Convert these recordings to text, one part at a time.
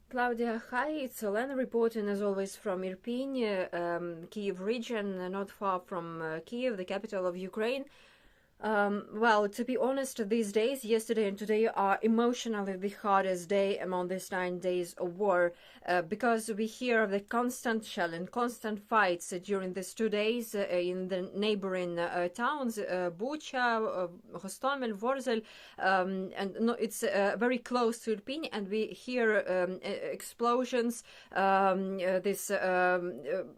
Claudia, hi, it's Olena reporting as always from Irpin, Kiev region, not far from Kiev, the capital of Ukraine. Well, to be honest, these days, yesterday and today, are emotionally the hardest day among these 9 days of war, because we hear of the constant shelling, constant fights during these 2 days in the neighboring towns, Bucha, Hostomel, Vorzel, and no, it's very close to Irpin, and we hear explosions, this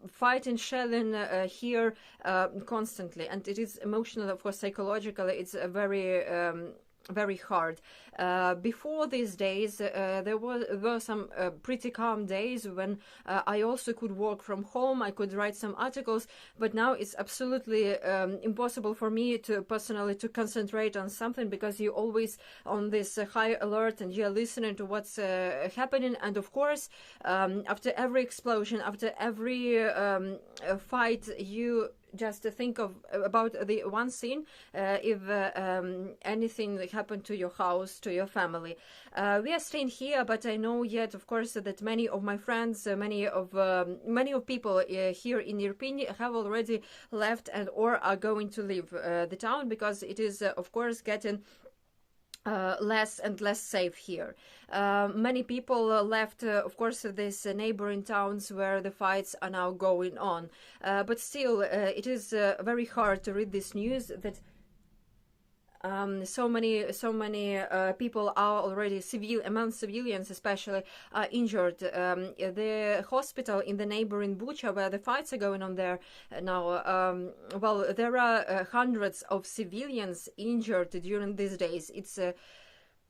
fighting, shelling here constantly, and it is emotional, of course, psychologically. It's a very hard. Before these days, there were some pretty calm days when I also could work from home. I could write some articles, but now it's absolutely impossible for me to personally to concentrate on something, because you're always on this high alert and you're listening to what's happening. And of course, after every explosion, after every fight, you just think about the one scene, if anything happened to your house, to your family. We are staying here, but I know yet, of course, that many of my friends, many of people here in Irpin have already left and or are going to leave the town, because it is, of course, getting less and less safe here. Many people left, of course, these neighboring towns where the fights are now going on. But still, it is very hard to read this news that so many people are already among civilians especially, are injured. The hospital in the neighboring Bucha, where the fights are going on there now, well, there are hundreds of civilians injured during these days. It's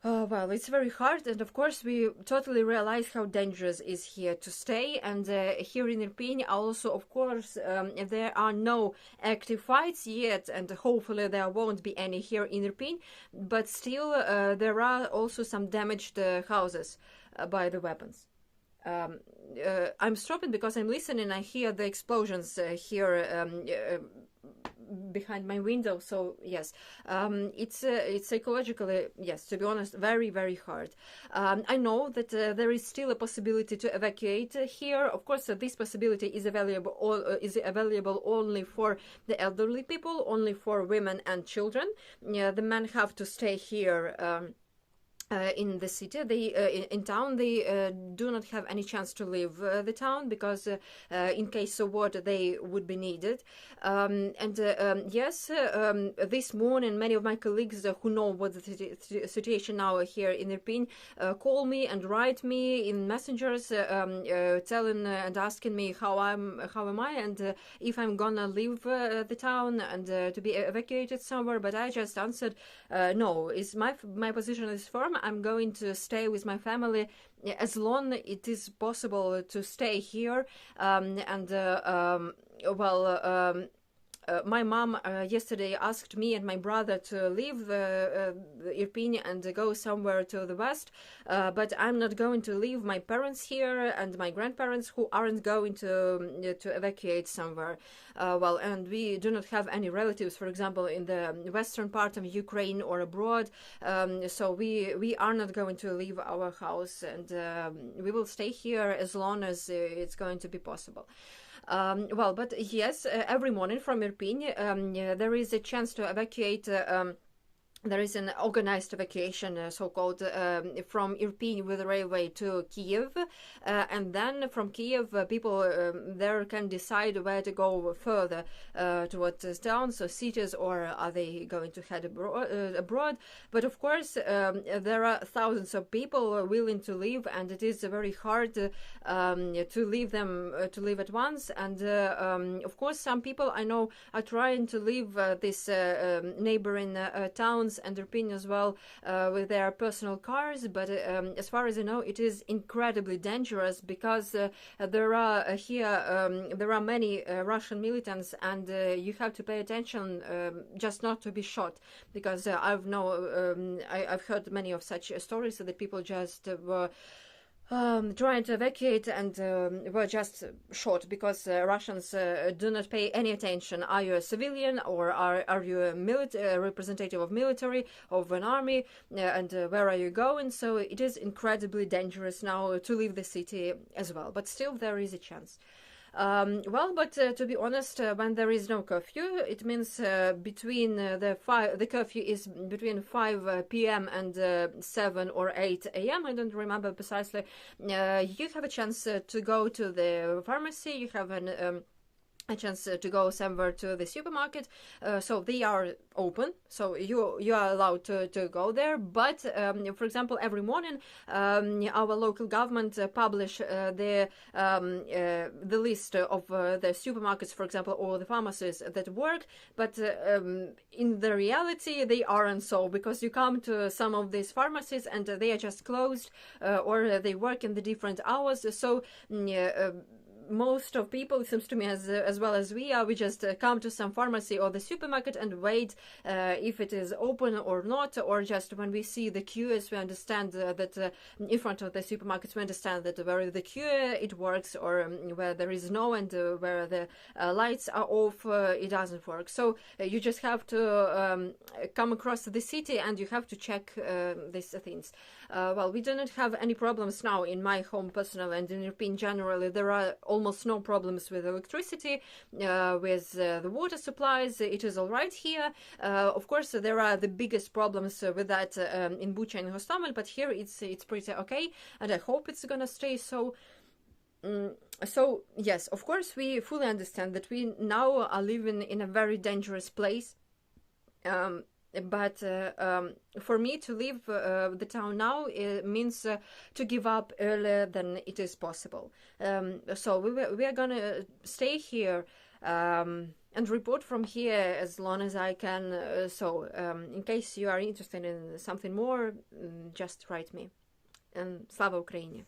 well, it's very hard, and of course we totally realize how dangerous is here to stay. And here in Irpin also, of course, there are no active fights yet, and hopefully there won't be any here in Irpin, but still there are also some damaged houses by the weapons. I'm stopping because I'm listening. I hear the explosions here behind my window. So yes, it's psychologically, yes, to be honest, very hard. I know that there is still a possibility to evacuate here. Of course, this possibility is available only for the elderly people, only for women and children. The men have to stay here. In the city, in town, they do not have any chance to leave the town, because in case of war they would be needed. Yes, this morning many of my colleagues who know what the situation now here in Irpin call me and write me in messengers, telling and asking me how am I, and if I'm gonna leave the town and to be evacuated somewhere. But I just answered, no, is my position is firm. I'm going to stay with my family as long it is possible to stay here. My mom yesterday asked me and my brother to leave Irpin and go somewhere to the west, but I'm not going to leave my parents here and my grandparents, who aren't going to evacuate somewhere. And we do not have any relatives, for example, in the western part of Ukraine or abroad, so we are not going to leave our house, and we will stay here as long as it's going to be possible. But yes, every morning from Irpin, there is a chance to evacuate. There is an organized evacuation, so-called, from Irpin with the railway to Kiev, and then from Kiev, people there can decide where to go further towards towns or cities, or are they going to head abroad. But of course, there are thousands of people willing to leave, and it is very hard to leave them to leave at once. And of course, some people I know are trying to leave this neighboring towns and Irpin as well with their personal cars, but as far as I know, it is incredibly dangerous, because there are many Russian militants, and you have to pay attention just not to be shot, because I've heard many of such stories that people just were trying to evacuate and were just shot because Russians do not pay any attention. Are you a civilian, or are you a representative of military, of an army, and where are you going? So it is incredibly dangerous now to leave the city as well, but still there is a chance. But to be honest, when there is no curfew, it means between the curfew is between 5 p.m. and 7 or 8 a.m. I don't remember precisely. You have a chance to go to the pharmacy. You have a chance to go somewhere to the supermarket, so they are open, so you are allowed to go there. But for example, every morning our local government publish the list of the supermarkets, for example, or the pharmacies that work, but in the reality they aren't so, because you come to some of these pharmacies and they are just closed, or they work in the different hours. So most of people, it seems to me, as well as we are, we just come to some pharmacy or the supermarket and wait if it is open or not, or just when we see the queues, we understand that in front of the supermarkets, we understand that where the queue it works, or where there is no, and where the lights are off, it doesn't work. So you just have to come across the city and you have to check these things. Well, we do not have any problems now in my home personally, and in Irpin generally there are almost no problems with electricity, with the water supplies. It is all right here. Of course, there are the biggest problems with that in Bucha and Hostomel, but here it's pretty okay, and I hope it's gonna stay so. So yes, of course, we fully understand that we now are living in a very dangerous place. But for me to leave the town now, it means to give up earlier than it is possible. So we are gonna stay here and report from here as long as I can. So in case you are interested in something more, just write me. And Slava Ukraini!